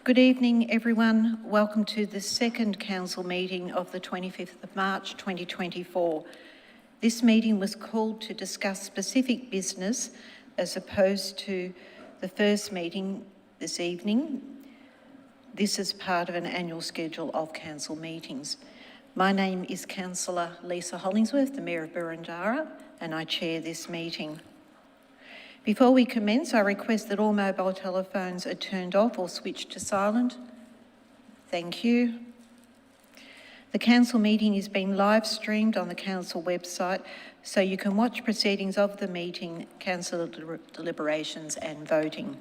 Good evening, everyone. Welcome to the second council meeting of the 25th of March 2024. This meeting was called to discuss specific business as opposed to the first meeting this evening. This is part of an annual schedule of council meetings. My name is Councillor Lisa Hollingsworth, the Mayor of Boroondara, and I chair this meeting. Before we commence, I request that all mobile telephones are turned off or switched to silent. Thank you. The council meeting is being live streamed on the council website, so you can watch proceedings of the meeting, council deliberations and voting.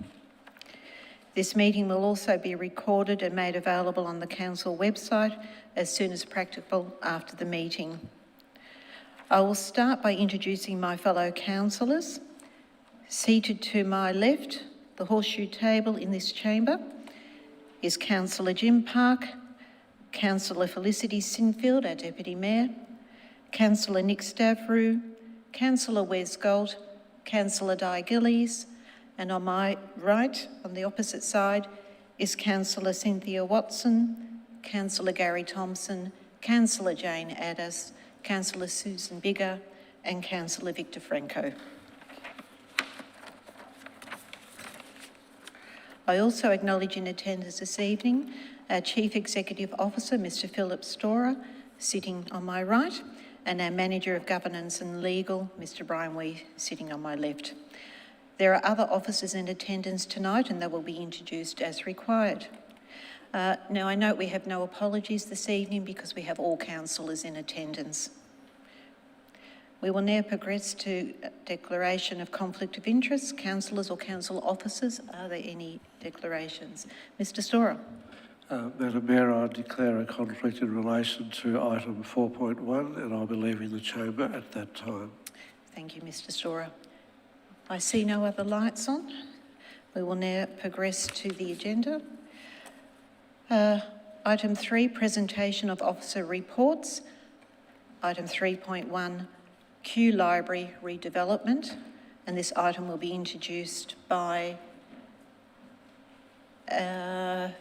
This meeting will also be recorded and made available on the council website as soon as practicable after the meeting. I will start by introducing my fellow councillors. Seated to my left, the horseshoe table in this chamber, is Councillor Jim Park, Councillor Felicity Sinfield, our Deputy Mayor, Councillor Nick Stavrou, Councillor Wes Galt, Councillor Di Gillies, and on my right, on the opposite side, is Councillor Cynthia Watson, Councillor Gary Thompson, Councillor Jane Addis, Councillor Susan Bigger, and Councillor Victor Franco. I also acknowledge in attendance this evening our Chief Executive Officer, Mr Philip Storer, sitting on my right, and our Manager of Governance and Legal, Mr Brian Wee, sitting on my left. There are other officers in attendance tonight and they will be introduced as required. Now I note we have no apologies this evening because we have all councillors in attendance. We will now progress to declaration of conflict of interest. Councillors or council officers, are there any declarations? Mr Storer. Madam Mayor, I declare a conflict in relation to item 4.1 and I'll be leaving the chamber at that time. Thank you, Mr Storer. I see no other lights on. We will now progress to the agenda. Item 3, presentation of officer reports. Item 3.1, Kew Library redevelopment, and this item will be introduced by, I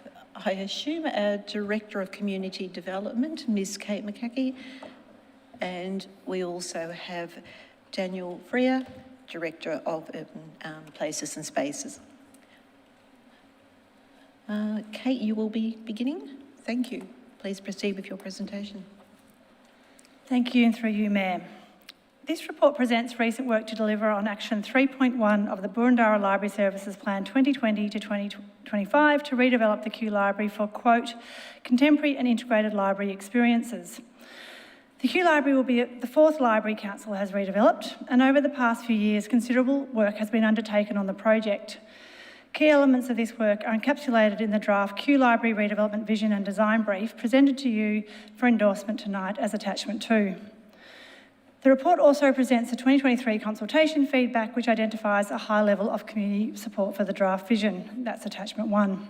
assume, our Director of Community Development, Ms Kate McCaughey, and we also have Daniel Freer, Director of Urban Places and Spaces. Kate, you will be beginning. Thank you. Please proceed with your presentation. Thank you, and through you, Mayor. This report presents recent work to deliver on Action 3.1 of the Boroondara Library Services Plan 2020 to 2025 to redevelop the Kew Library for, quote, contemporary and integrated library experiences. The Kew Library will be the fourth library council has redeveloped, and over the past few years, considerable work has been undertaken on the project. Key elements of this work are encapsulated in the draft Kew Library Redevelopment Vision and Design Brief presented to you for endorsement tonight as Attachment 2. The report also presents the 2023 consultation feedback, which identifies a high level of community support for the draft vision. That's Attachment 1.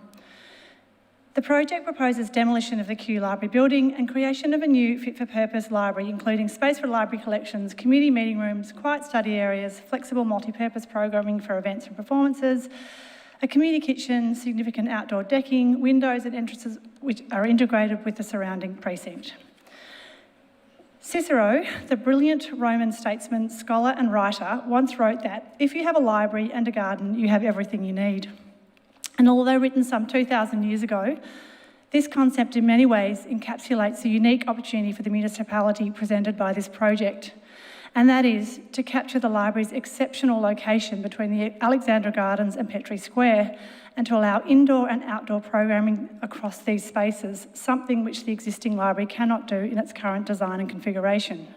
The project proposes demolition of the Kew Library building and creation of a new fit-for-purpose library, including space for library collections, community meeting rooms, quiet study areas, flexible multi-purpose programming for events and performances, a community kitchen, significant outdoor decking, windows and entrances which are integrated with the surrounding precinct. Cicero, the brilliant Roman statesman, scholar and writer, once wrote that if you have a library and a garden, you have everything you need. And although written some 2,000 years ago, this concept in many ways encapsulates the unique opportunity for the municipality presented by this project, and that is to capture the library's exceptional location between the Alexandra Gardens and Petrie Square and to allow indoor and outdoor programming across these spaces, something which the existing library cannot do in its current design and configuration.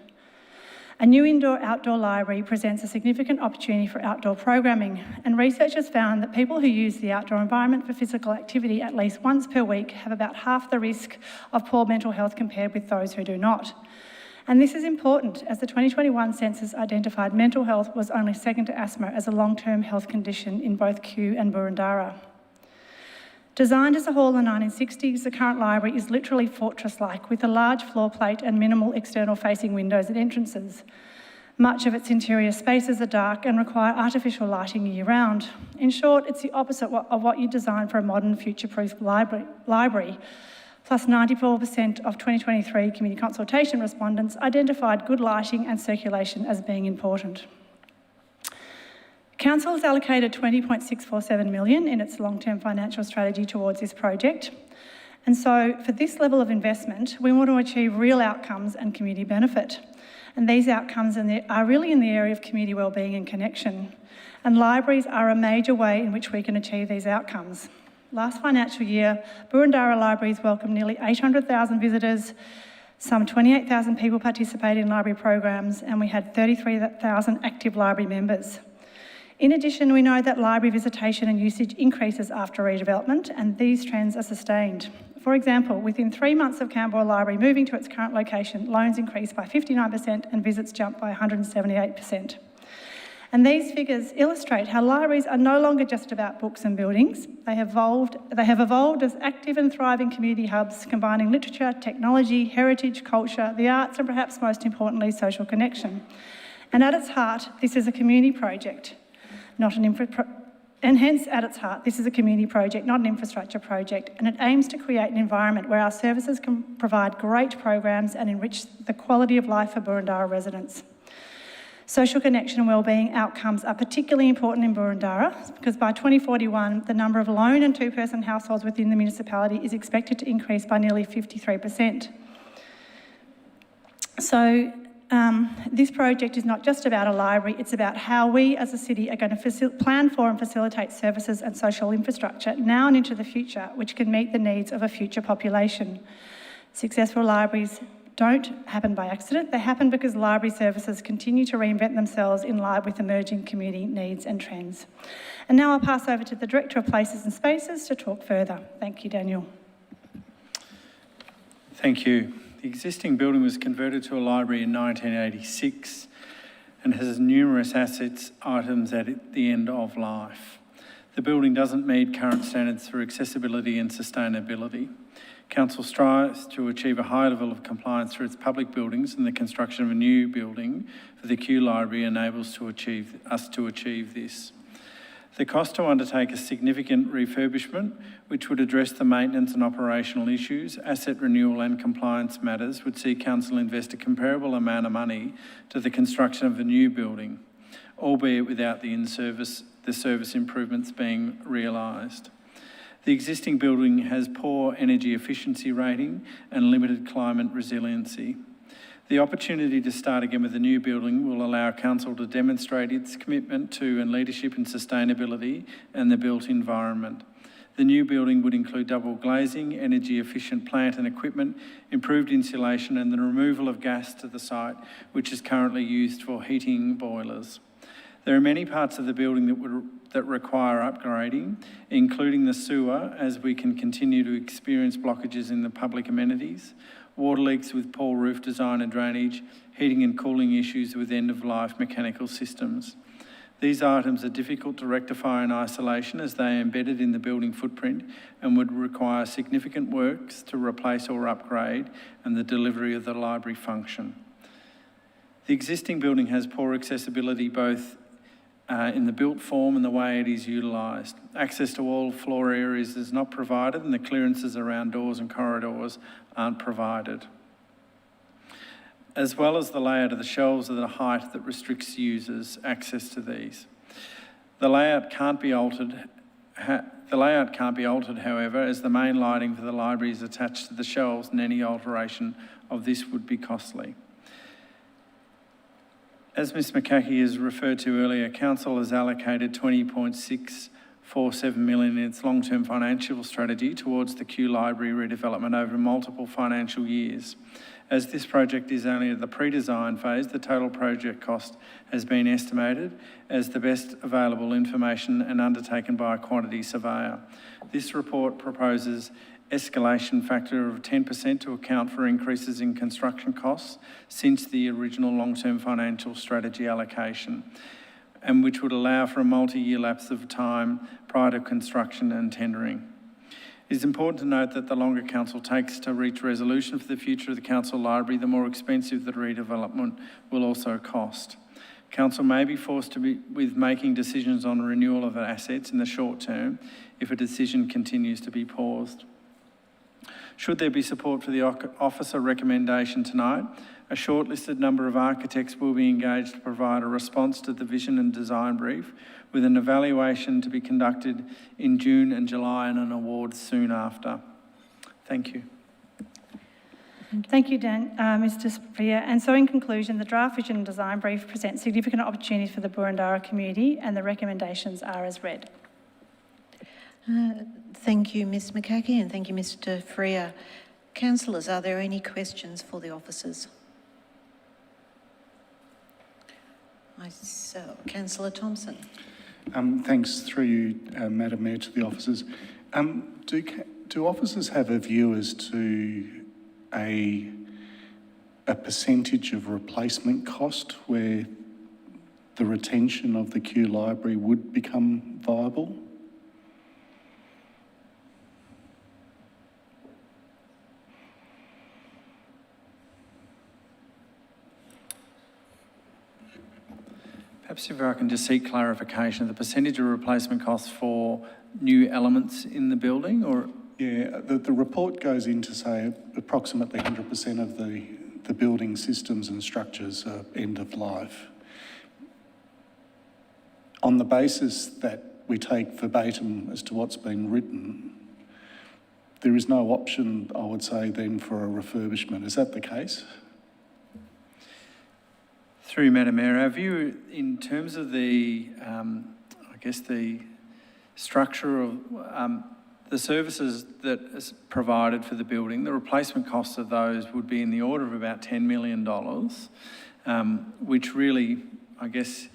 A new indoor-outdoor library presents a significant opportunity for outdoor programming, and researchers found that people who use the outdoor environment for physical activity at least once per week have about half the risk of poor mental health compared with those who do not. And this is important as the 2021 census identified mental health was only second to asthma as a long-term health condition in both Kew and Boroondara. Designed as a hall in the 1960s, the current library is literally fortress-like with a large floor plate and minimal external facing windows and entrances. Much of its interior spaces are dark and require artificial lighting year-round. In short, it's the opposite of what you design for a modern, future-proof library. Plus 94% of 2023 community consultation respondents identified good lighting and circulation as being important. Council has allocated $20.647 million in its long-term financial strategy towards this project. And so for this level of investment, we want to achieve real outcomes and community benefit. And these outcomes are really in the area of community wellbeing and connection. And libraries are a major way in which we can achieve these outcomes. Last financial year, Boroondara Libraries welcomed nearly 800,000 visitors, some 28,000 people participated in library programs, and we had 33,000 active library members. In addition, we know that library visitation and usage increases after redevelopment, and these trends are sustained. For example, within 3 months of Canberra Library moving to its current location, loans increased by 59% and visits jumped by 178%. And these figures illustrate how libraries are no longer just about books and buildings. They have evolved as active and thriving community hubs, combining literature, technology, heritage, culture, the arts, and perhaps most importantly, social connection. And at its heart, this is a community project, not an and hence, at its heart, this is a community project, not an infrastructure project, and it aims to create an environment where our services can provide great programs and enrich the quality of life for Boroondara residents. Social connection and wellbeing outcomes are particularly important in Boroondara because by 2041, the number of lone and two-person households within the municipality is expected to increase by nearly 53%. So, this project is not just about a library, it's about how we as a city are going to plan for and facilitate services and social infrastructure now and into the future, which can meet the needs of a future population. Successful libraries don't happen by accident, they happen because library services continue to reinvent themselves in line with emerging community needs and trends. And now I'll pass over to the Director of Places and Spaces to talk further. Thank you, Daniel. Thank you. The existing building was converted to a library in 1986 and has numerous items at the end of life. The building doesn't meet current standards for accessibility and sustainability. Council strives to achieve a high level of compliance through its public buildings, and the construction of a new building for the Kew Library enables us to achieve this. The cost to undertake a significant refurbishment, which would address the maintenance and operational issues, asset renewal and compliance matters, would see Council invest a comparable amount of money to the construction of a new building, albeit without the service improvements being realised. The existing building has poor energy efficiency rating and limited climate resiliency. The opportunity to start again with a new building will allow Council to demonstrate its commitment to and leadership in sustainability and the built environment. The new building would include double glazing, energy efficient plant and equipment, improved insulation and the removal of gas to the site, which is currently used for heating boilers. There are many parts of the building that require upgrading, including the sewer, as we can continue to experience blockages in the public amenities, water leaks with poor roof design and drainage, heating and cooling issues with end-of-life mechanical systems. These items are difficult to rectify in isolation as they are embedded in the building footprint and would require significant works to replace or upgrade and the delivery of the library function. The existing building has poor accessibility both in the built form and the way it is utilised. Access to all floor areas is not provided and the clearances around doors and corridors aren't provided. As well as the layout of the shelves at a height that restricts users' access to these. The layout can't be altered, however, as the main lighting for the library is attached to the shelves and any alteration of this would be costly. As Ms McCaughey has referred to earlier, Council has allocated $20.647 million in its long-term financial strategy towards the Kew Library redevelopment over multiple financial years. As this project is only at the pre-design phase, the total project cost has been estimated as the best available information and undertaken by a quantity surveyor. This report proposes escalation factor of 10% to account for increases in construction costs since the original long-term financial strategy allocation, and which would allow for a multi-year lapse of time prior to construction and tendering. It is important to note that the longer Council takes to reach resolution for the future of the Council Library, the more expensive the redevelopment will also cost. Council may be forced with making decisions on renewal of assets in the short term if a decision continues to be paused. Should there be support for the officer recommendation tonight, a shortlisted number of architects will be engaged to provide a response to the vision and design brief, with an evaluation to be conducted in June and July and an award soon after. Thank you. Thank you, Mr. Spear. And so in conclusion, the draft vision and design brief presents significant opportunities for the Boroondara community, and the recommendations are as read. Thank you, Ms McCaughey, and thank you, Mr Freer. Councillors, are there any questions for the officers? Councillor Thompson. Thanks through you, Madam Mayor, to the officers. Do officers have a view as to a percentage of replacement cost where the retention of the Kew Library would become viable? Perhaps if I can just seek clarification of the percentage of replacement costs for new elements in the building, or? Yeah, the report goes into say approximately 100% of the building systems and structures are end of life. On the basis that we take verbatim as to what's been written, there is no option, I would say, then for a refurbishment. Is that the case? Through Madam Mayor, our view in terms of the, I guess the structure of the services that is provided for the building, the replacement costs of those would be in the order of about $10 million, which really, I guess,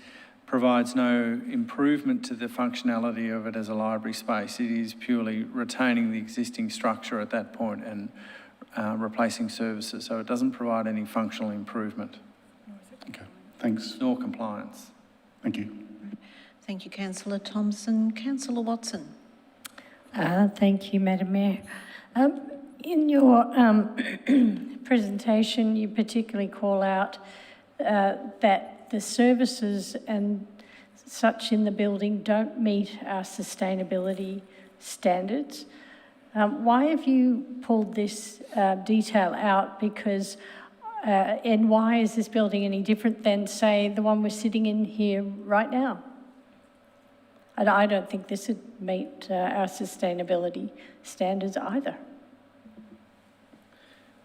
provides no improvement to the functionality of it as a library space. It is purely retaining the existing structure at that point and replacing services, so it doesn't provide any functional improvement. Okay, thanks. Nor compliance. Thank you. Thank you, Councillor Thompson. Councillor Watson. Thank you, Madam Mayor. In your presentation, you particularly call out that the services and such in the building don't meet our sustainability standards. Why have you pulled this detail out? Because and why is this building any different than, say, the one we're sitting in here right now? And I don't think this would meet our sustainability standards either.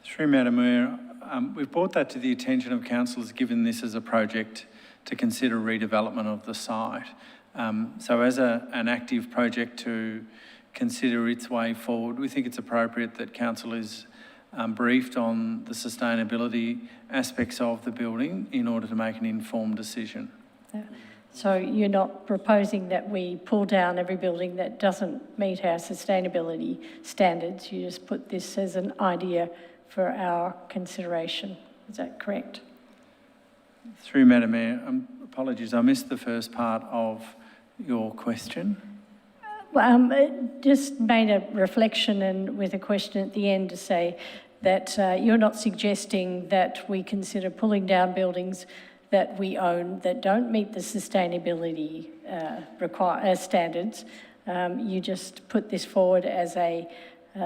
Through Madam Mayor, we've brought that to the attention of councillors, given this as a project to consider redevelopment of the site. So as an active project to consider its way forward, we think it's appropriate that council is briefed on the sustainability aspects of the building in order to make an informed decision. So you're not proposing that we pull down every building that doesn't meet our sustainability standards. You just put this as an idea for our consideration. Is that correct? Through Madam Mayor, apologies, I missed the first part of your question. Well, it just made a reflection and with a question at the end to say that you're not suggesting that we consider pulling down buildings that we own that don't meet the sustainability standards. You just put this forward as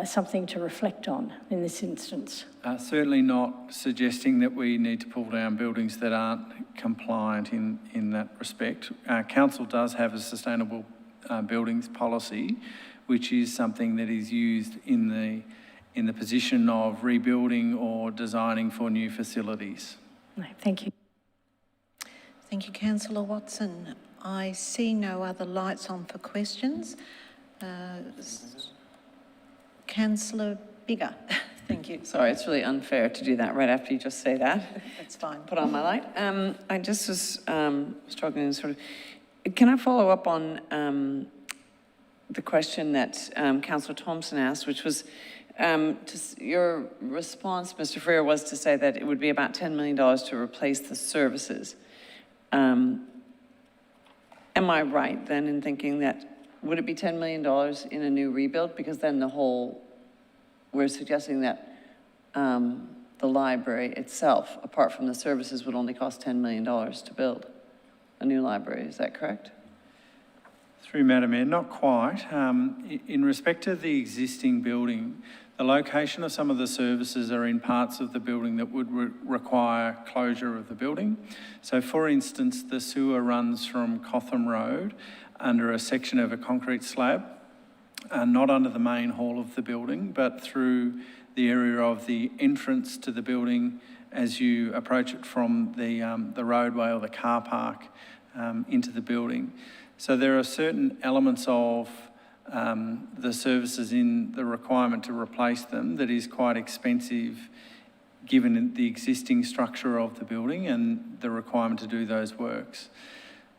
something to reflect on in this instance. Certainly not suggesting that we need to pull down buildings that aren't compliant in that respect. Council does have a sustainable buildings policy, which is something that is used in the position of rebuilding or designing for new facilities. Thank you. Thank you, Councillor Watson. I see no other lights on for questions. Councillor Biggar, thank you. Sorry, it's really unfair to do that right after you just say that. That's fine. Put on my light. I just was struggling sort of. Can I follow up on the question that Councillor Thompson asked, which was your response, Mr. Freer, was to say that it would be about $10 million to replace the services. Am I right then in thinking that would it be $10 million in a new rebuild? Because then we're suggesting that the library itself, apart from the services, would only cost $10 million to build. a new library, is that correct? Through Madam Mayor, not quite. In respect to the existing building, the location of some of the services are in parts of the building that would require closure of the building. So for instance, the sewer runs from Cotham Road under a section of a concrete slab, not under the main hall of the building, but through the area of the entrance to the building as you approach it from the roadway or the car park into the building. So there are certain elements of the services in the requirement to replace them that is quite expensive given the existing structure of the building and the requirement to do those works.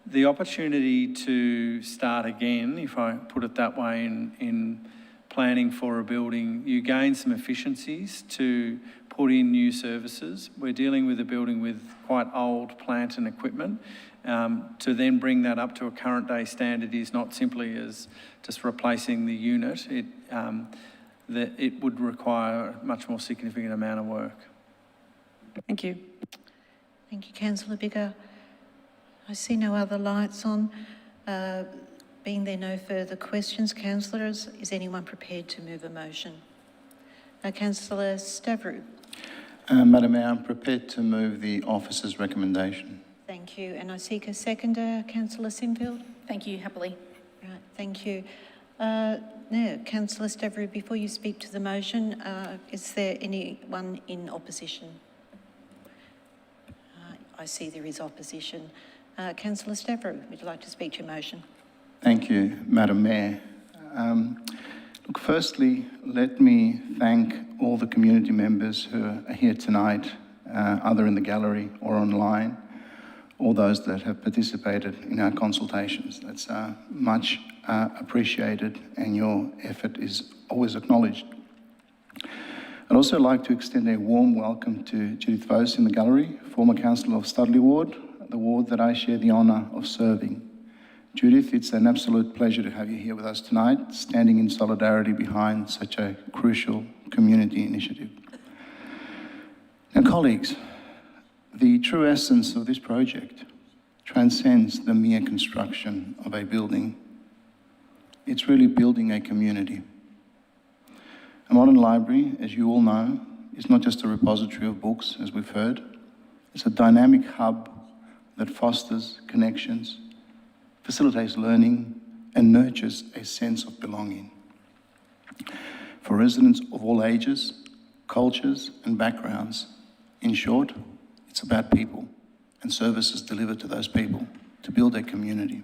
The opportunity to start again, if I put it that way, in planning for a building, you gain some efficiencies to put in new services. We're dealing with a building with quite old plant and equipment. To then bring that up to a current day standard is not simply as just replacing the unit. It would require a much more significant amount of work. Thank you. Thank you, Councillor Biggar. I see no other lights on. Being there no further questions, councillors, is anyone prepared to move a motion? Councillor Stavrou. Madam Mayor, I'm prepared to move the officer's recommendation. Thank you. And I seek a seconder, Councillor Sinfield. Thank you, happily. Right, thank you. Now, Councillor Stavrou, before you speak to the motion, is there anyone in opposition? I see there is opposition. Councillor Stavrou, would you like to speak to your motion? Thank you, Madam Mayor. Look, firstly, let me thank all the community members who are here tonight, either in the gallery or online, all those that have participated in our consultations. That's much appreciated, and your effort is always acknowledged. I'd also like to extend a warm welcome to Judith Vos in the gallery, former councillor of Studley Ward, the ward that I share the honour of serving. Judith, it's an absolute pleasure to have you here with us tonight, standing in solidarity behind such a crucial community initiative. Now, colleagues, the true essence of this project transcends the mere construction of a building. It's really building a community. A modern library, as you all know, is not just a repository of books, as we've heard. It's a dynamic hub that fosters connections, facilitates learning, and nurtures a sense of belonging. For residents of all ages, cultures, and backgrounds, in short, it's about people and services delivered to those people to build a community.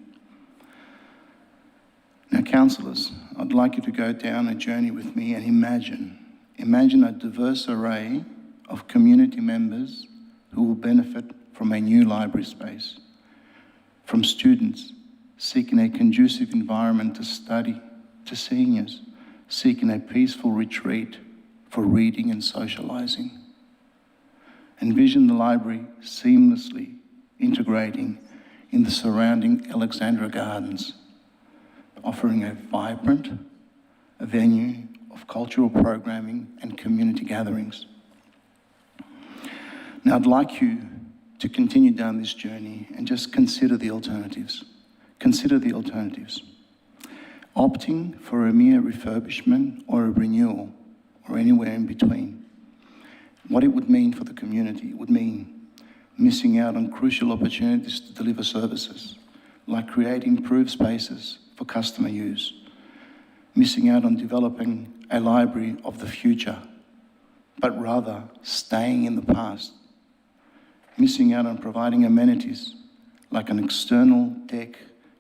Now, councillors, I'd like you to go down a journey with me and imagine a diverse array of community members who will benefit from a new library space, from students seeking a conducive environment to study, to seniors seeking a peaceful retreat for reading and socialising. Envision the library seamlessly integrating in the surrounding Alexandra Gardens, offering a vibrant venue of cultural programming and community gatherings. Now, I'd like you to continue down this journey and just consider the alternatives. Consider the alternatives. Opting for a mere refurbishment or a renewal or anywhere in between. What it would mean for the community, it would mean missing out on crucial opportunities to deliver services, like creating improved spaces for customer use, missing out on developing a library of the future, but rather staying in the past, missing out on providing amenities like an external deck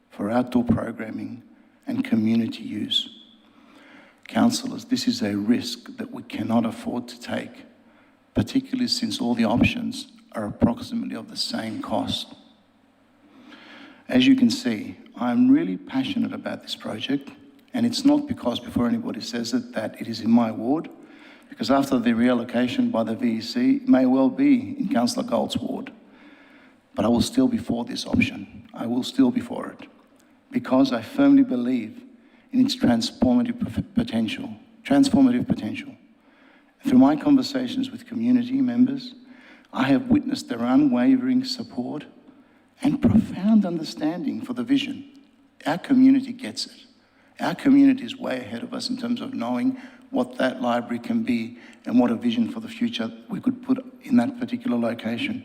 for outdoor programming and community use. Councillors, this is a risk that we cannot afford to take, particularly since all the options are approximately of the same cost. As you can see, I'm really passionate about this project, and it's not because, before anybody says it, that it is in my ward, because after the reallocation by the VEC, it may well be in Councillor Gould's ward. But I will still be for this option. I will still be for it, because I firmly believe in its transformative potential. Through my conversations with community members, I have witnessed their unwavering support and profound understanding for the vision. Our community gets it. Our community is way ahead of us in terms of knowing what that library can be and what a vision for the future we could put in that particular location.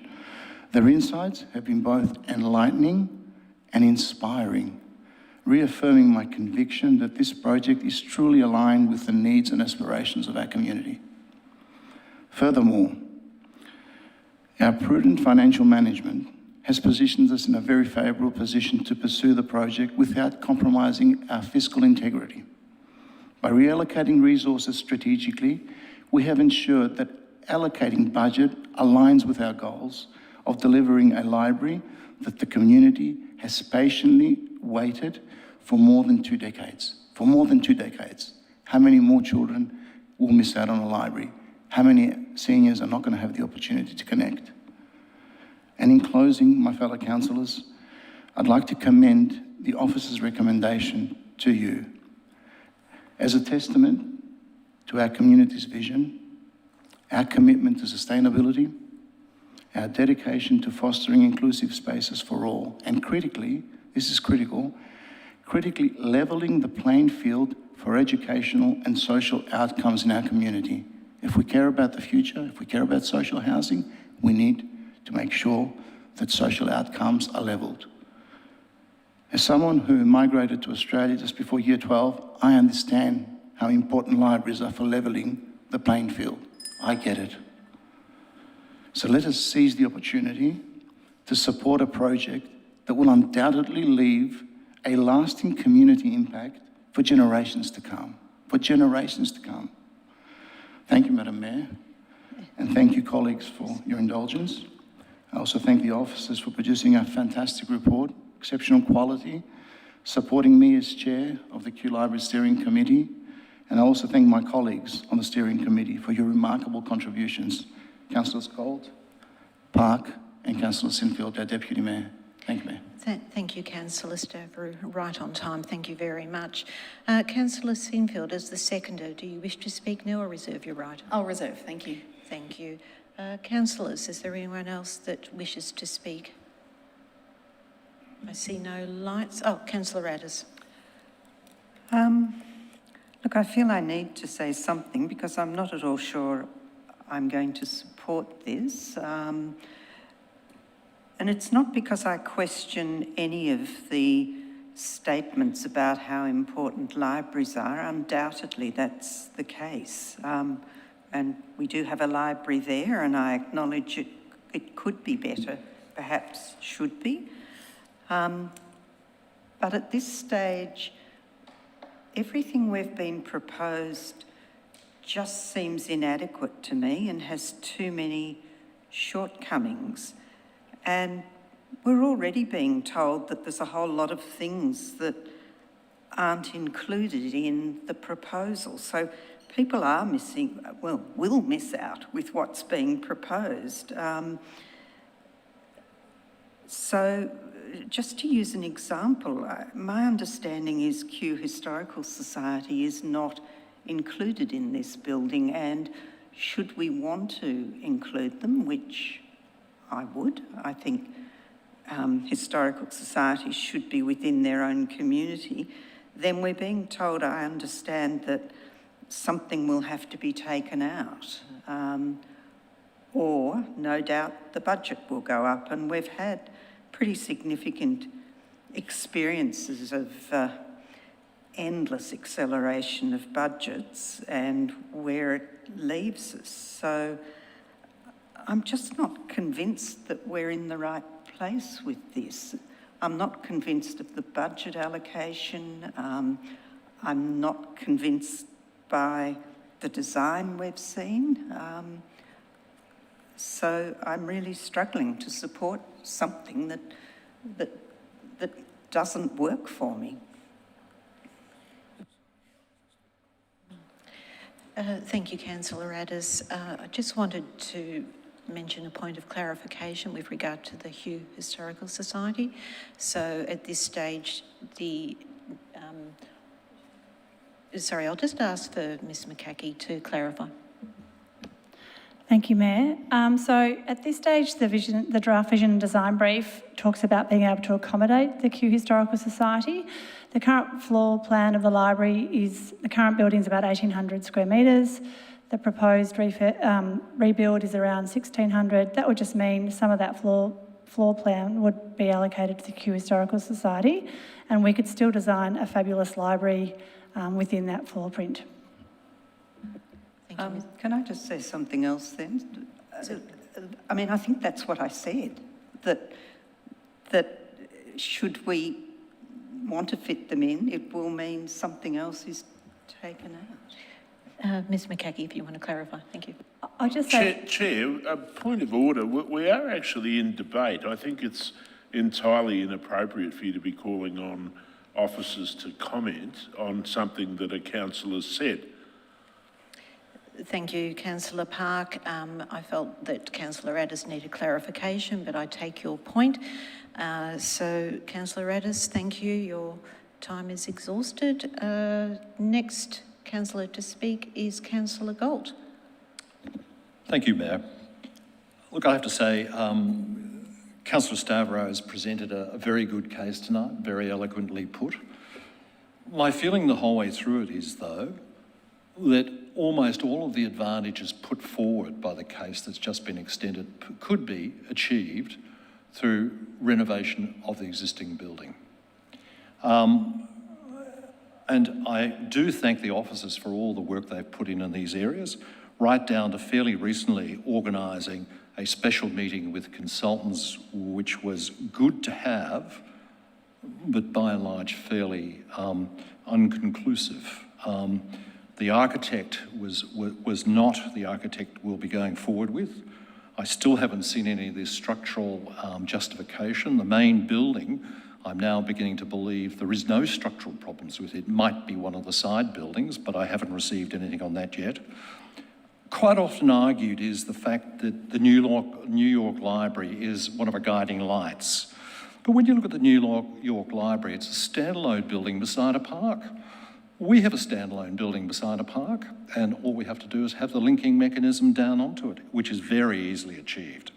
Their insights have been both enlightening and inspiring, reaffirming my conviction that this project is truly aligned with the needs and aspirations of our community. Furthermore, our prudent financial management has positioned us in a very favourable position to pursue the project without compromising our fiscal integrity. By reallocating resources strategically, we have ensured that allocating budget aligns with our goals of delivering a library that the community has patiently waited for more than 2 decades. For more than 2 decades. How many more children will miss out on a library? How many seniors are not going to have the opportunity to connect? And in closing, my fellow councillors, I'd like to commend the officer's recommendation to you as a testament to our community's vision, our commitment to sustainability, our dedication to fostering inclusive spaces for all, and critically, this is critical, critically levelling the playing field for educational and social outcomes in our community. If we care about the future, if we care about social housing, we need to make sure that social outcomes are levelled. As someone who migrated to Australia just before year 12, I understand how important libraries are for levelling the playing field. I get it. So let us seize the opportunity to support a project that will undoubtedly leave a lasting community impact for generations to come. For generations to come. Thank you, Madam Mayor, and thank you, colleagues, for your indulgence. I also thank the officers for producing a fantastic report, exceptional quality, supporting me as chair of the Kew Library Steering Committee, and I also thank my colleagues on the steering committee for your remarkable contributions. Councillors Gold, Park, and Councillor Sinfield, our Deputy Mayor. Thank you, Mayor. Thank you, Councillor Stavrou. Right on time. Thank you very much. Councillor Sinfield, as the seconder, do you wish to speak now or reserve your right? I'll reserve, thank you. Thank you. Councillors, is there anyone else that wishes to speak? I see no lights. Oh, Councillor Adders. Look, I feel I need to say something because I'm not at all sure I'm going to support this. And it's not because I question any of the statements about how important libraries are. Undoubtedly, that's the case. And we do have a library there, and I acknowledge it could be better, perhaps should be. But at this stage, everything we've been proposed just seems inadequate to me and has too many shortcomings. And we're already being told that there's a whole lot of things that aren't included in the proposal. So people are missing, well, will miss out with what's being proposed. So just to use an example, my understanding is Kew Historical Society is not included in this building, and should we want to include them, which I would, I think historical societies should be within their own community, then we're being told, I understand, that something will have to be taken out. Or, no doubt, the budget will go up, and we've had pretty significant experiences of endless acceleration of budgets and where it leaves us. So I'm just not convinced that we're in the right place with this. I'm not convinced of the budget allocation. I'm not convinced by the design we've seen. So I'm really struggling to support something that doesn't work for me. Thank you, Councillor Adders. I just wanted to mention a point of clarification with regard to the Kew Historical Society. So at this stage, I'll just ask for Ms McCaughey to clarify. Thank you, Mayor. So at this stage, the draft vision and design brief talks about being able to accommodate the Kew Historical Society. The current floor plan of the library the current building is about 1,800 square metres. The proposed rebuild is around 1,600. That would just mean some of that floor plan would be allocated to the Kew Historical Society, and we could still design a fabulous library within that floor print. Thank you, Ms. Can I just say something else then? I mean, I think that's what I said, that should we want to fit them in, it will mean something else is taken out. Ms. McCaughey, if you want to clarify. Thank you. I just say, Chair, a point of order. We are actually in debate. I think it's entirely inappropriate for you to be calling on officers to comment on something that a councillor said. Thank you, Councillor Park. I felt that Councillor Addis needed clarification, but I take your point. So, Councillor Addis, thank you. Your time is exhausted. Next councillor to speak is Councillor Gold. Thank you, Mayor. Look, I have to say, Councillor Stavro has presented a very good case tonight, very eloquently put. My feeling the whole way through it is, though, that almost all of the advantages put forward by the case that's just been extended could be achieved through renovation of the existing building. And I do thank the officers for all the work they've put in these areas, right down to fairly recently organising a special meeting with consultants, which was good to have, but by and large fairly unconclusive. The architect was not the architect we'll be going forward with. I still haven't seen any of this structural justification. The main building, I'm now beginning to believe there is no structural problems with it. It might be one of the side buildings, but I haven't received anything on that yet. Quite often argued is the fact that the New York Library is one of our guiding lights. But when you look at the New York Library, it's a standalone building beside a park. We have a standalone building beside a park, and all we have to do is have the linking mechanism down onto it, which is very easily achieved.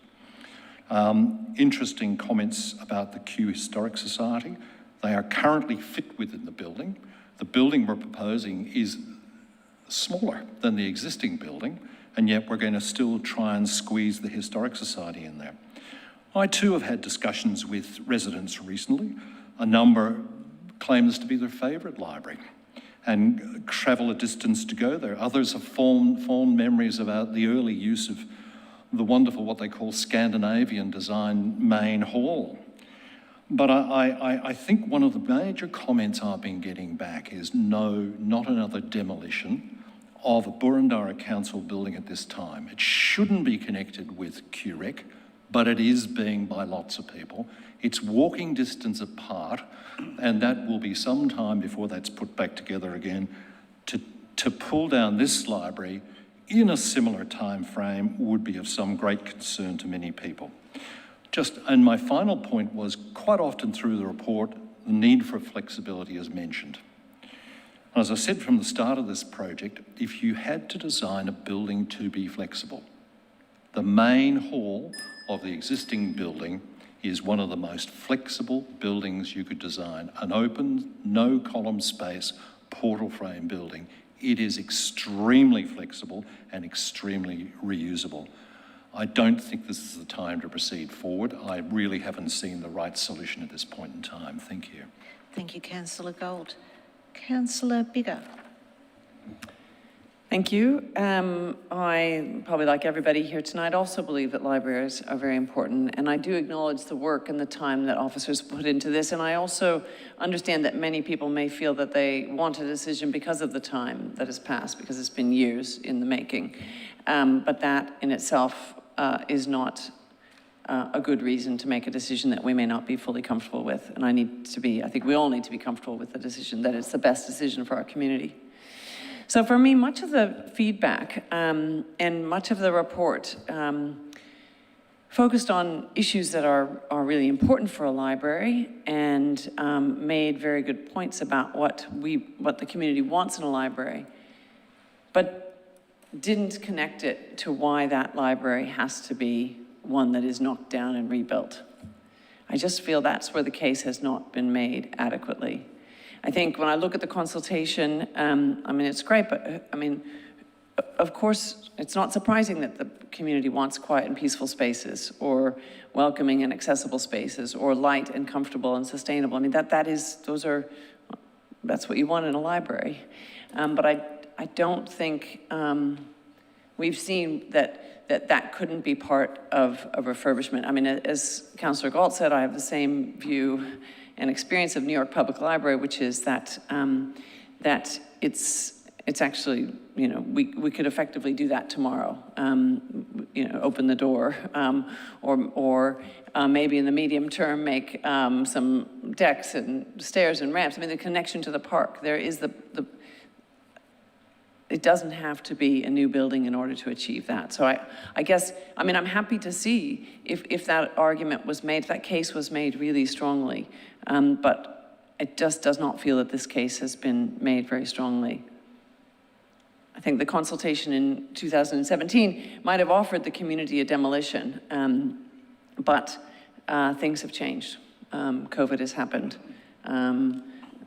Interesting comments about the Kew Historic Society. They are currently fit within the building. The building we're proposing is smaller than the existing building, and yet we're going to still try and squeeze the Historic Society in there. I too have had discussions with residents recently. A number claim this to be their favourite library and travel a distance to go there. Others have fond memories about the early use of the wonderful, what they call Scandinavian design main hall. But I think one of the major comments I've been getting back is no, not another demolition of a Boroondara Council building at this time. It shouldn't be connected with QREC, but it is being by lots of people. It's walking distance apart, and that will be some time before that's put back together again. To pull down this library in a similar time frame would be of some great concern to many people. And my final point was, quite often through the report, the need for flexibility is mentioned. And as I said from the start of this project, if you had to design a building to be flexible, the main hall of the existing building is one of the most flexible buildings you could design. An open, no column space, portal frame building. It is extremely flexible and extremely reusable. I don't think this is the time to proceed forward. I really haven't seen the right solution at this point in time. Thank you. Thank you, Councillor Gold. Councillor Biggar. Thank you. I, probably like everybody here tonight, also believe that libraries are very important, and I do acknowledge the work and the time that officers put into this, and I also understand that many people may feel that they want a decision because of the time that has passed, because it's been years in the making. But that in itself is not a good reason to make a decision that we may not be fully comfortable with, and I think we all need to be comfortable with the decision that it's the best decision for our community. So for me, much of the feedback and much of the report focused on issues that are really important for a library and made very good points about what the community wants in a library. But didn't connect it to why that library has to be one that is knocked down and rebuilt. I just feel that's where the case has not been made adequately. I think when I look at the consultation, I mean, it's great, but I mean, of course, it's not surprising that the community wants quiet and peaceful spaces, or welcoming and accessible spaces, or light and comfortable and sustainable. I mean, that's what you want in a library. But I don't think we've seen that couldn't be part of a refurbishment. I mean, as Councillor Galt said, I have the same view and experience of New York Public Library, which is that that it's actually, you know, we could effectively do that tomorrow. You know, open the door, or maybe in the medium term make some decks and stairs and ramps. I mean, the connection to the park. There is it doesn't have to be a new building in order to achieve that. So I guess, I mean, I'm happy to see if that argument was made, if that case was made really strongly, but it just does not feel that this case has been made very strongly. I think the consultation in 2017 might have offered the community a demolition, but things have changed. COVID has happened.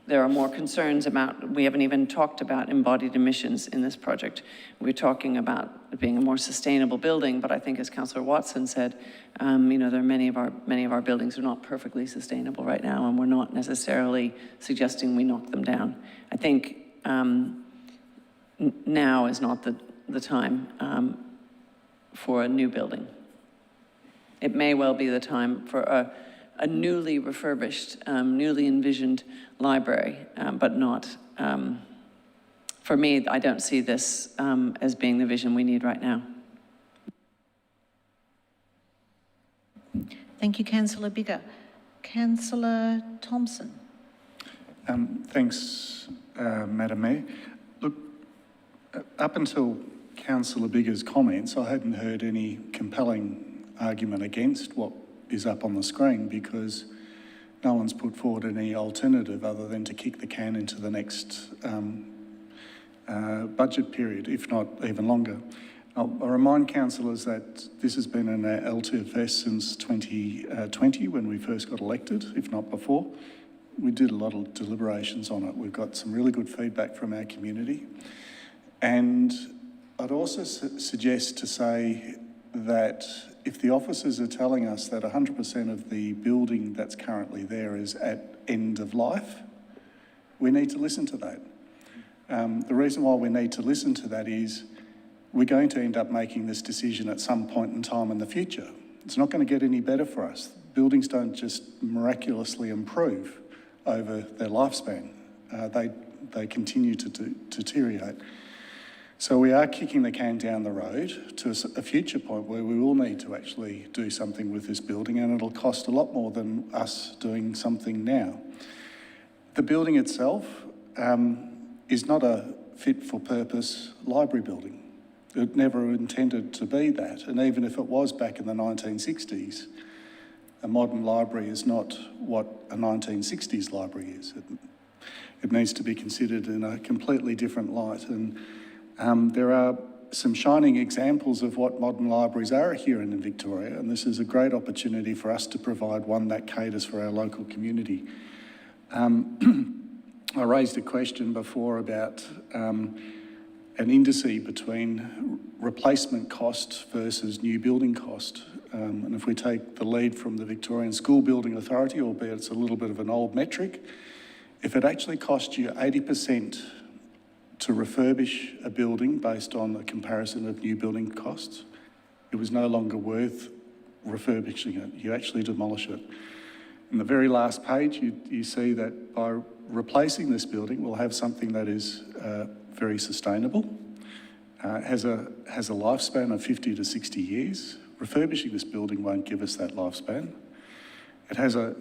There are more concerns about, we haven't even talked about embodied emissions in this project. We're talking about it being a more sustainable building, but I think as Councillor Watson said, you know, there are many of our buildings are not perfectly sustainable right now, and we're not necessarily suggesting we knock them down. I think now is not the time for a new building. It may well be the time for a newly refurbished, newly envisioned library, but not, for me, I don't see this as being the vision we need right now. Thank you, Councillor Biggar. Councillor Thompson. Thanks, Madam Mayor. Look, up until Councillor Biggar's comments, I hadn't heard any compelling argument against what is up on the screen, because no one's put forward any alternative other than to kick the can into the next budget period, if not even longer. I'll remind councillors that this has been in our LTFS since 2020 when we first got elected, if not before. We did a lot of deliberations on it. We've got some really good feedback from our community. And I'd also suggest to say that if the officers are telling us that 100% of the building that's currently there is at end of life, we need to listen to that. The reason why we need to listen to that is we're going to end up making this decision at some point in time in the future. It's not going to get any better for us. Buildings don't just miraculously improve over their lifespan. They continue to deteriorate. So we are kicking the can down the road to a future point where we will need to actually do something with this building, and it'll cost a lot more than us doing something now. The building itself is not a fit-for-purpose library building. It never intended to be that, and even if it was back in the 1960s, a modern library is not what a 1960s library is. It needs to be considered in a completely different light, and there are some shining examples of what modern libraries are here in Victoria, and this is a great opportunity for us to provide one that caters for our local community. I raised a question before about an indice between replacement cost versus new building cost. And if we take the lead from the Victorian School Building Authority, albeit it's a little bit of an old metric, if it actually cost you 80% to refurbish a building based on a comparison of new building costs, it was no longer worth refurbishing it. You actually demolish it. In the very last page, you see that by replacing this building, we'll have something that is very sustainable, has a lifespan of 50 to 60 years. Refurbishing this building won't give us that lifespan. It has a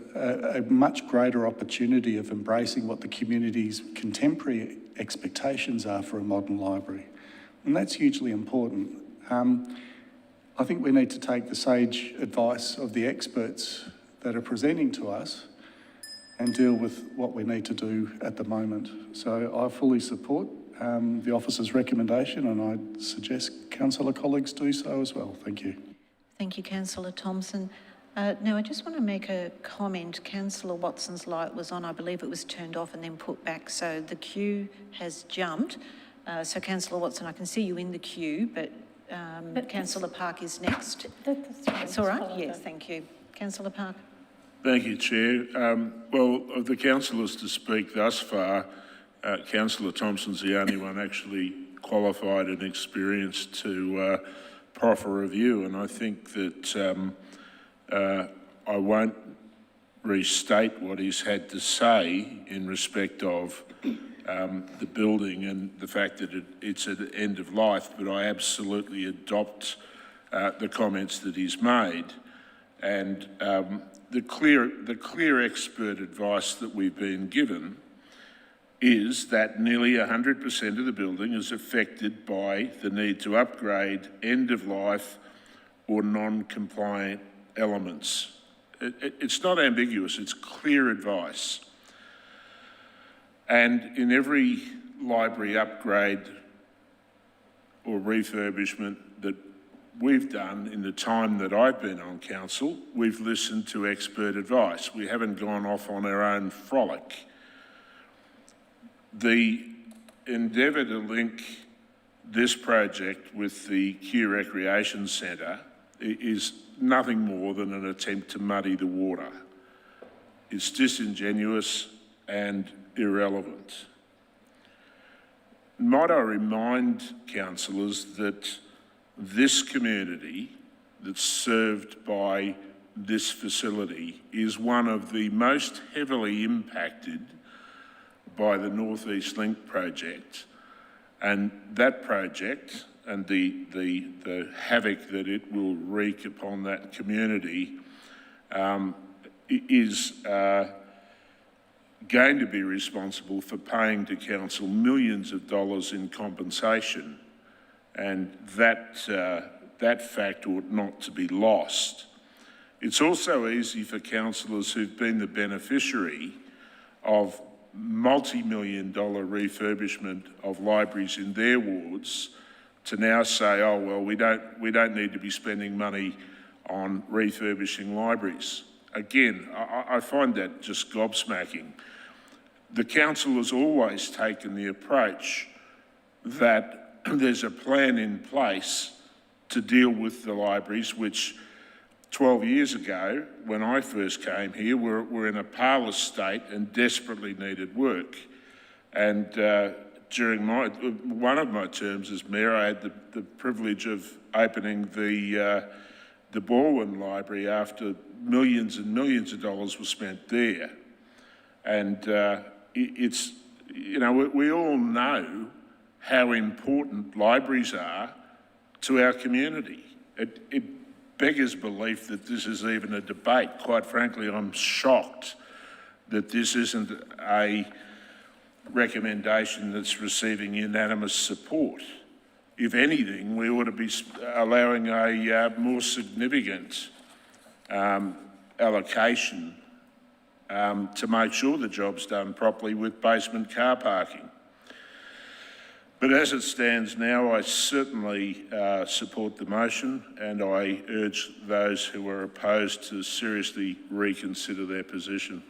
much greater opportunity of embracing what the community's contemporary expectations are for a modern library. And that's hugely important. I think we need to take the sage advice of the experts that are presenting to us and deal with what we need to do at the moment. So I fully support the officer's recommendation, and I'd suggest councillor colleagues do so as well. Thank you. Thank you, Councillor Thompson. Now, I just want to make a comment. Councillor Watson's light was on. I believe it was turned off and then put back, so the queue has jumped. So, Councillor Watson, I can see you in the queue, but Councillor Park is next. That's all right? Yes, thank you. Councillor Park. Thank you, Chair. Well, of the councillors to speak thus far, Councillor Thompson's the only one actually qualified and experienced to proffer a view, and I think that I won't restate what he's had to say in respect of the building and the fact that it's at the end of life, but I absolutely adopt the comments that he's made. And the clear expert advice that we've been given is that nearly 100% of the building is affected by the need to upgrade end-of-life or non-compliant elements. It's not ambiguous, it's clear advice. And in every library upgrade or refurbishment that we've done in the time that I've been on council, we've listened to expert advice. We haven't gone off on our own frolic. The endeavour to link this project with the Kew Recreation Centre is nothing more than an attempt to muddy the water. It's disingenuous and irrelevant. Might I remind councillors that this community that's served by this facility is one of the most heavily impacted by the North East Link project, and that project and the havoc that it will wreak upon that community is going to be responsible for paying to council millions of dollars in compensation, and that fact ought not to be lost. It's also easy for councillors who've been the beneficiary of multi-million-dollar refurbishment of libraries in their wards to now say, oh well, we don't need to be spending money on refurbishing libraries. Again, I find that just gobsmacking. The council has always taken the approach that there's a plan in place to deal with the libraries, which 12 years ago, when I first came here, were in a parlous state and desperately needed work. And during one of my terms as mayor, I had the privilege of opening the Balwyn Library after millions and millions of dollars were spent there. And it's, you know, we all know how important libraries are to our community. It beggars belief that this is even a debate. Quite frankly, I'm shocked that this isn't a recommendation that's receiving unanimous support. If anything, we ought to be allowing a more significant allocation to make sure the job's done properly with basement car parking. But as it stands now, I certainly support the motion, and I urge those who are opposed to seriously reconsider their position.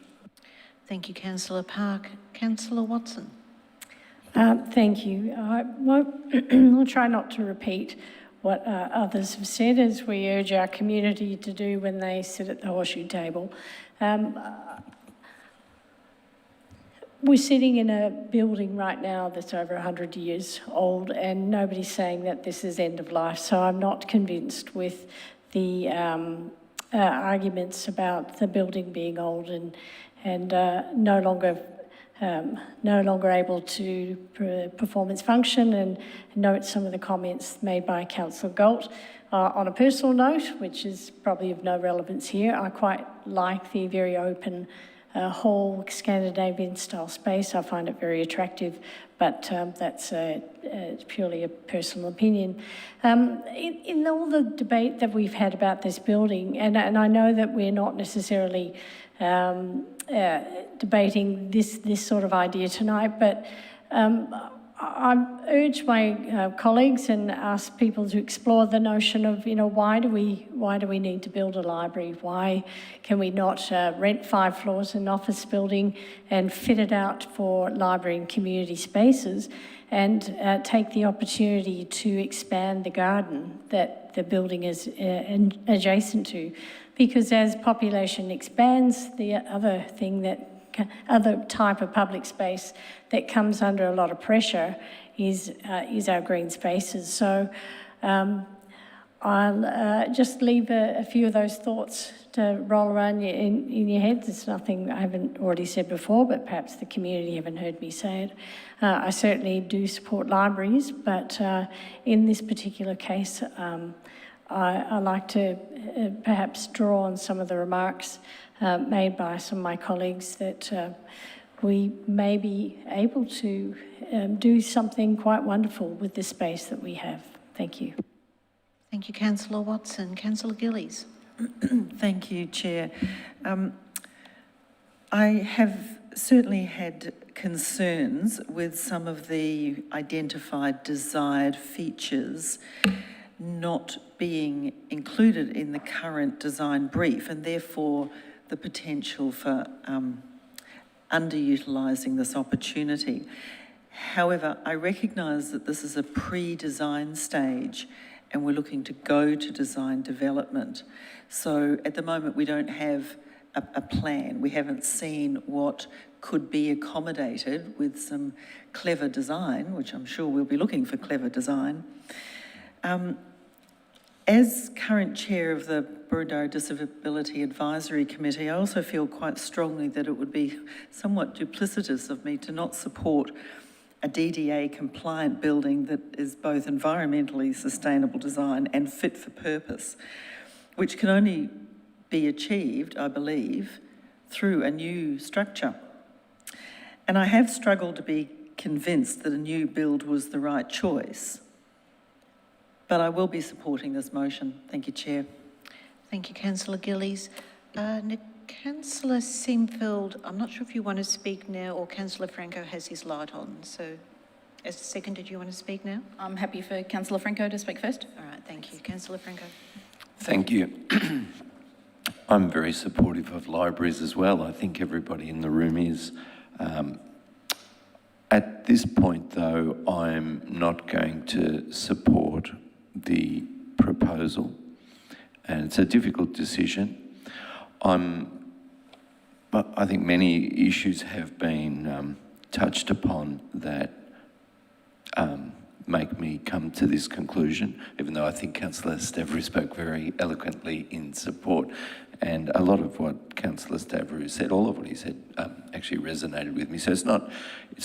Thank you, Councillor Park. Councillor Watson. Thank you. I'll try not to repeat what others have said, as we urge our community to do when they sit at the horseshoe table. We're sitting in a building right now that's over 100 years old, and nobody's saying that this is end of life, so I'm not convinced with the arguments about the building being old and no longer able to perform its function, and note some of the comments made by Councillor Galt. On a personal note, which is probably of no relevance here, I quite like the very open hall Scandinavian style space. I find it very attractive, but that's purely a personal opinion. In all the debate that we've had about this building, and I know that we're not necessarily debating this sort of idea tonight, but I've urged my colleagues and asked people to explore the notion of, why do we need to build a library? Why can we not rent 5 floors in an office building and fit it out for library and community spaces, and take the opportunity to expand the garden that the building is adjacent to? Because as population expands, the other type of public space that comes under a lot of pressure is our green spaces. So I'll just leave a few of those thoughts to roll around in your head. There's nothing I haven't already said before, but perhaps the community haven't heard me say it. I certainly do support libraries, but in this particular case, I like to perhaps draw on some of the remarks made by some of my colleagues that we may be able to do something quite wonderful with the space that we have. Thank you. Thank you, Councillor Watson. Councillor Gillies. Thank you, Chair. I have certainly had concerns with some of the identified desired features not being included in the current design brief, and therefore the potential for underutilising this opportunity. However, I recognise that this is a pre-design stage and we're looking to go to design development. So at the moment we don't have a plan. We haven't seen what could be accommodated with some clever design, which I'm sure we'll be looking for clever design. As current chair of the Burundara Disability Advisory Committee, I also feel quite strongly that it would be somewhat duplicitous of me to not support a DDA compliant building that is both environmentally sustainable design and fit for purpose, which can only be achieved, I believe, through a new structure. And I have struggled to be convinced that a new build was the right choice. But I will be supporting this motion. Thank you, Chair. Thank you, Councillor Gillies. Councillor Simfeld, I'm not sure if you want to speak now or Councillor Franco has his light on. So, as a second, did you want to speak now? I'm happy for Councillor Franco to speak first. All right, thank you. Councillor Franco. Thank you. I'm very supportive of libraries as well. I think everybody in the room is. At this point, though, I'm not going to support the proposal, and it's a difficult decision. I think many issues have been touched upon that make me come to this conclusion, even though I think Councillor Stavrou spoke very eloquently in support. And a lot of what Councillor Stavrou said, all of what he said, actually resonated with me. So it's not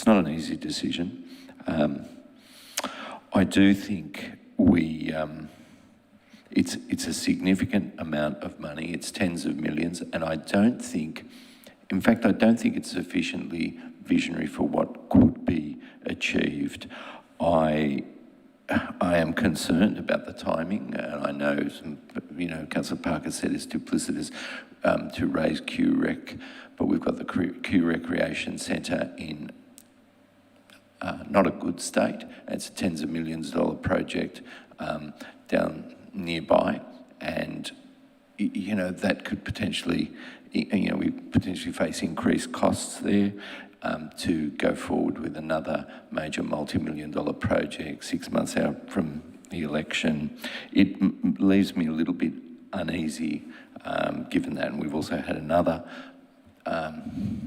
an easy decision. I do think it's a significant amount of money. It's tens of millions, and I don't think it's sufficiently visionary for what could be achieved. I am concerned about the timing, and I know Councillor Parker said it's duplicitous to raise QREC, but we've got the Q Recreation Centre in not a good state. It's a tens of millions dollar project down nearby, and that could potentially, we potentially face increased costs there. To go forward with another major multi-million-dollar project 6 months out from the election, it leaves me a little bit uneasy given that. And we've also had another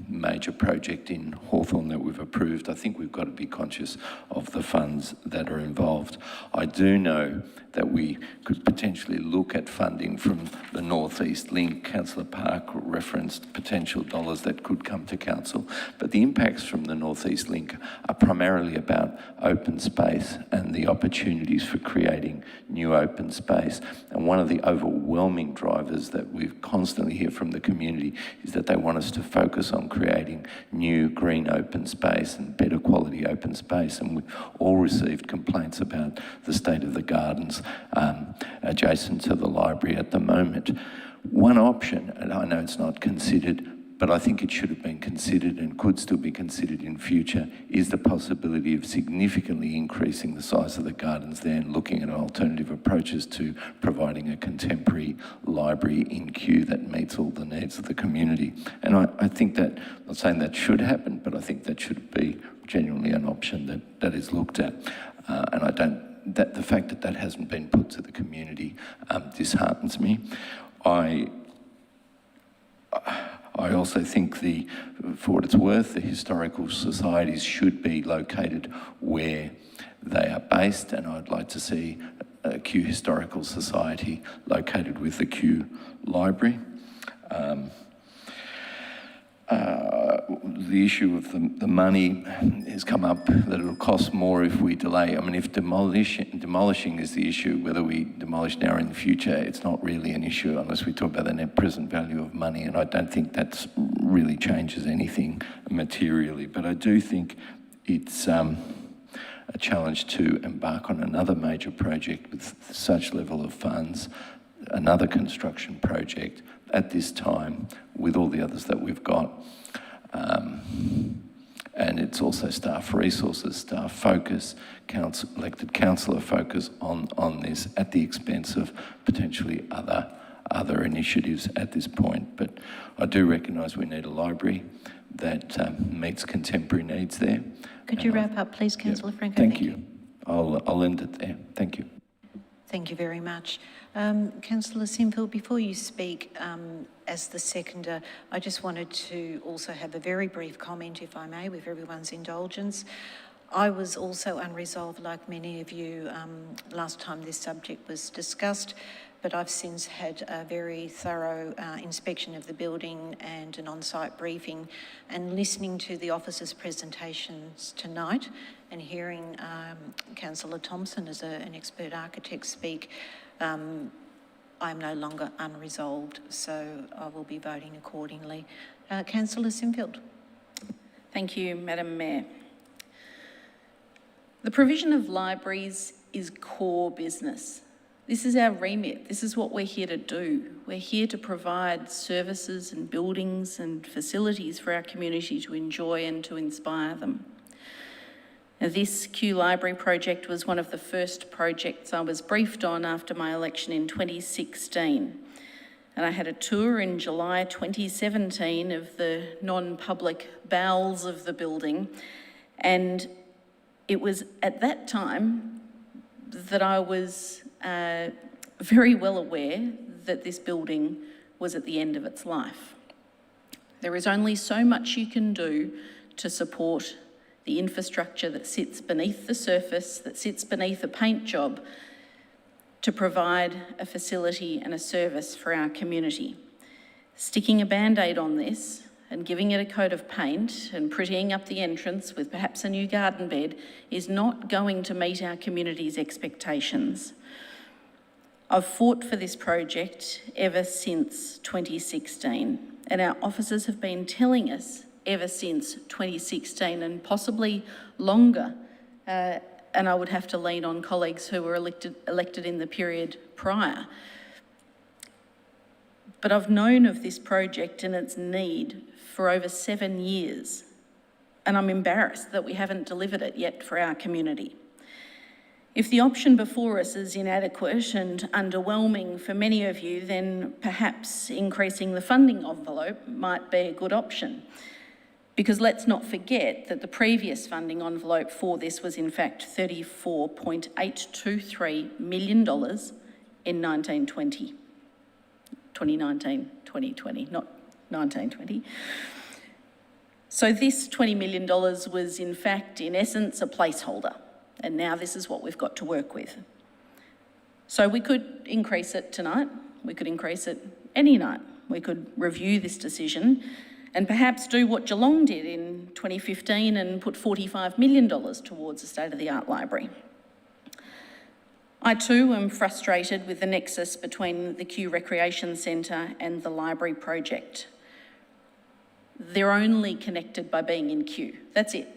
major project in Hawthorn that we've approved. I think we've got to be conscious of the funds that are involved. I do know that we could potentially look at funding from the North East Link. Councillor Park referenced potential dollars that could come to council, but the impacts from the North East Link are primarily about open space and the opportunities for creating new open space. And one of the overwhelming drivers that we constantly hear from the community is that they want us to focus on creating new green open space and better quality open space. And we've all received complaints about the state of the gardens adjacent to the library at the moment. One option, and I know it's not considered, but I think it should have been considered and could still be considered in future, is the possibility of significantly increasing the size of the gardens there and looking at alternative approaches to providing a contemporary library in Kew that meets all the needs of the community. And I think that, I'm not saying that should happen, but I think that should be genuinely an option that is looked at. And I don't, that the fact that that hasn't been put to the community disheartens me. I also think for what it's worth, the historical societies should be located where they are based, and I'd like to see a Kew Historical Society located with the Kew Library. The issue of the money has come up, that it'll cost more if we delay. I mean, if demolishing is the issue, whether we demolish now or in the future, it's not really an issue unless we talk about the net present value of money, and I don't think that really changes anything materially. But I do think it's a challenge to embark on another major project with such level of funds, another construction project at this time with all the others that we've got. And it's also staff resources, staff focus, elected councillor focus on this at the expense of potentially other initiatives at this point. But I do recognise we need a library that meets contemporary needs there. Could you wrap up, please, Councillor Franco? Thank you. I'll end it there. Thank you. Thank you very much. Councillor Sinfield, before you speak as the seconder, I just wanted to also have a very brief comment, if I may, with everyone's indulgence. I was also unresolved, like many of you, last time this subject was discussed, but I've since had a very thorough inspection of the building and an on-site briefing, and listening to the officers' presentations tonight and hearing Councillor Thompson as an expert architect speak, I'm no longer unresolved, so I will be voting accordingly. Councillor Sinfield. Thank you, Madam Mayor. The provision of libraries is core business. This is our remit. This is what we're here to do. We're here to provide services and buildings and facilities for our community to enjoy and to inspire them. Now, this Kew Library project was one of the first projects I was briefed on after my election in 2016. And I had a tour in July 2017 of the non-public bowels of the building. And it was at that time that I was very well aware that this building was at the end of its life. There is only so much you can do to support the infrastructure that sits beneath the surface, that sits beneath a paint job, to provide a facility and a service for our community. Sticking a Band-Aid on this and giving it a coat of paint and prettying up the entrance with perhaps a new garden bed is not going to meet our community's expectations. I've fought for this project ever since 2016, and our officers have been telling us ever since 2016 and possibly longer, and I would have to lean on colleagues who were elected in the period prior. But I've known of this project and its need for over 7 years, and I'm embarrassed that we haven't delivered it yet for our community. If the option before us is inadequate and underwhelming for many of you, then perhaps increasing the funding envelope might be a good option. Because let's not forget that the previous funding envelope for this was in fact $34.823 million in 2019, 2020, not 1920. So this $20 million was in fact, in essence, a placeholder. And now this is what we've got to work with. So we could increase it tonight. We could increase it any night. We could review this decision and perhaps do what Geelong did in 2015 and put $45 million towards a state-of-the-art library. I too am frustrated with the nexus between the Kew Recreation Centre and the library project. They're only connected by being in Kew, that's it.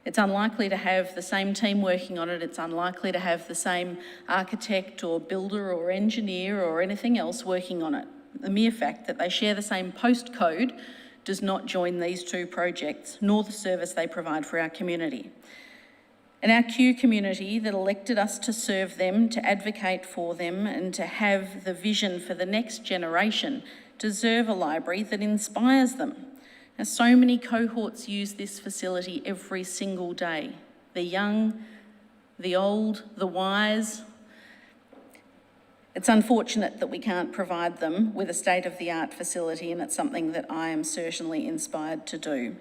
It's unlikely to have the same team working on it, it's unlikely to have the same architect or builder or engineer or anything else working on it. The mere fact that they share the same postcode does not join these two projects, nor the service they provide for our community. And our Q community that elected us to serve them, to advocate for them, and to have the vision for the next generation deserve a library that inspires them. Now, so many cohorts use this facility every single day. The young, the old, the wise. It's unfortunate that we can't provide them with a state-of-the-art facility, and it's something that I am certainly inspired to do.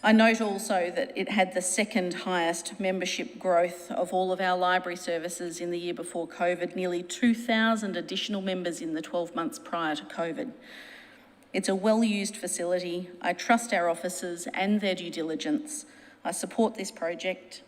I note also that it had the second highest membership growth of all of our library services in the year before COVID, nearly 2,000 additional members in the 12 months prior to COVID. It's a well-used facility. I trust our officers and their due diligence. I support this project,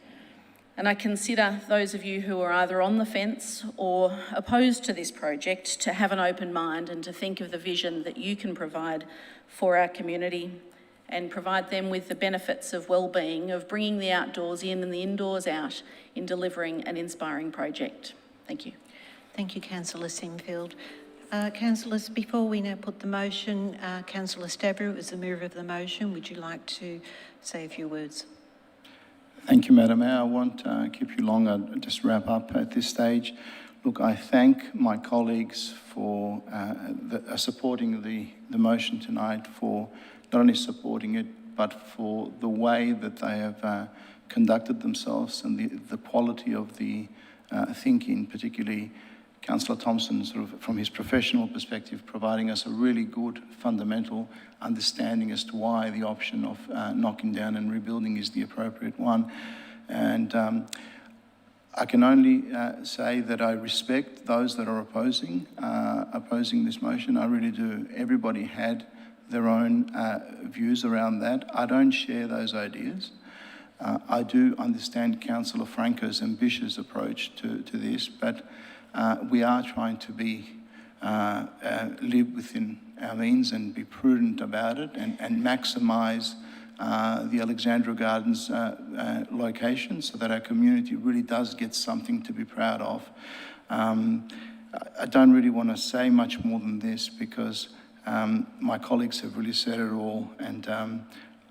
and I consider those of you who are either on the fence or opposed to this project to have an open mind and to think of the vision that you can provide for our community and provide them with the benefits of well-being, of bringing the outdoors in and the indoors out in delivering an inspiring project. Thank you. Thank you, Councillor Sinfield. Councillors, before we now put the motion, Councillor Stavrou, as the mover of the motion, would you like to say a few words? Thank you, Madam Mayor. I won't keep you long. I'll just wrap up at this stage. Look, I thank my colleagues for supporting the motion tonight, for not only supporting it, but for the way that they have conducted themselves and the quality of the thinking, particularly Councillor Thompson, sort of from his professional perspective, providing us a really good fundamental understanding as to why the option of knocking down and rebuilding is the appropriate one. And I can only say that I respect those that are opposing this motion. I really do. Everybody had their own views around that. I don't share those ideas. I do understand Councillor Franco's ambitious approach to this, but we are trying to live within our means and be prudent about it and maximise the Alexandra Gardens location so that our community really does get something to be proud of. I don't really want to say much more than this because my colleagues have really said it all, and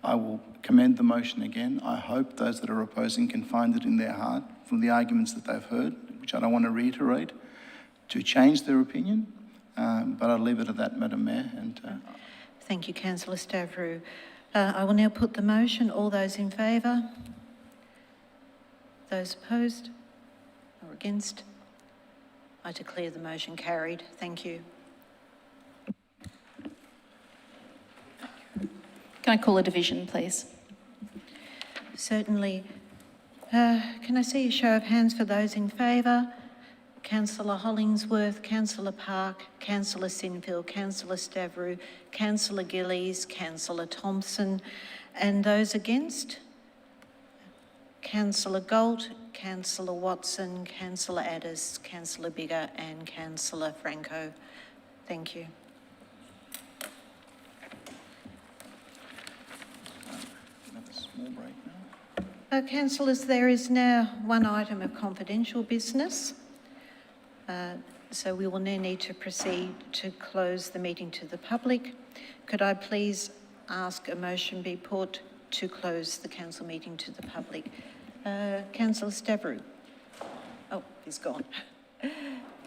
I will commend the motion again. I hope those that are opposing can find it in their heart from the arguments that they've heard, which I don't want to reiterate, to change their opinion, but I'll leave it at that, Madam Mayor. And Thank you, Councillor Stavrou. I will now put the motion. All those in favour? Those opposed or against? I declare the motion carried. Thank you. Can I call a division, please? Certainly. Can I see a show of hands for those in favour? Councillor Hollingsworth, Councillor Park, Councillor Sinfield, Councillor Stavrou, Councillor Gillies, Councillor Thompson, and those against? Councillor Galt, Councillor Watson, Councillor Addis, Councillor Biggar and Councillor Franco. Thank you. another small break now. Councillors, there is now one item of confidential business. So we will now need to proceed to close the meeting to the public. Could I please ask a motion be put to close the council meeting to the public? Councillor Stavrou. Oh, he's gone.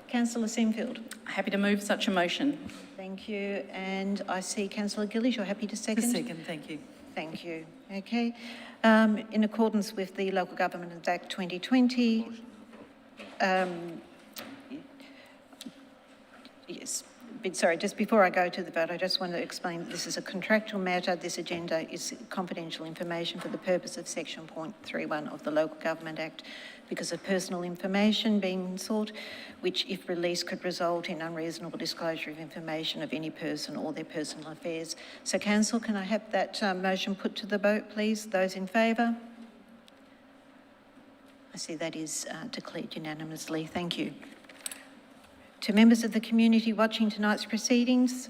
Councillor Sinfield. Happy to move such a motion. Thank you. And I see Councillor Gillies, you're happy to second? Second, thank you. Thank you. Okay. In accordance with the Local Government Act 2020, yes. Sorry, just before I go to the vote, I just want to explain that this is a contractual matter. This agenda is confidential information for the purpose of section 0.31 of the Local Government Act because of personal information being sought, which if released could result in unreasonable disclosure of information of any person or their personal affairs. So Council, can I have that motion put to the vote, please? Those in favour? I see that is declared unanimously. Thank you. To members of the community watching tonight's proceedings,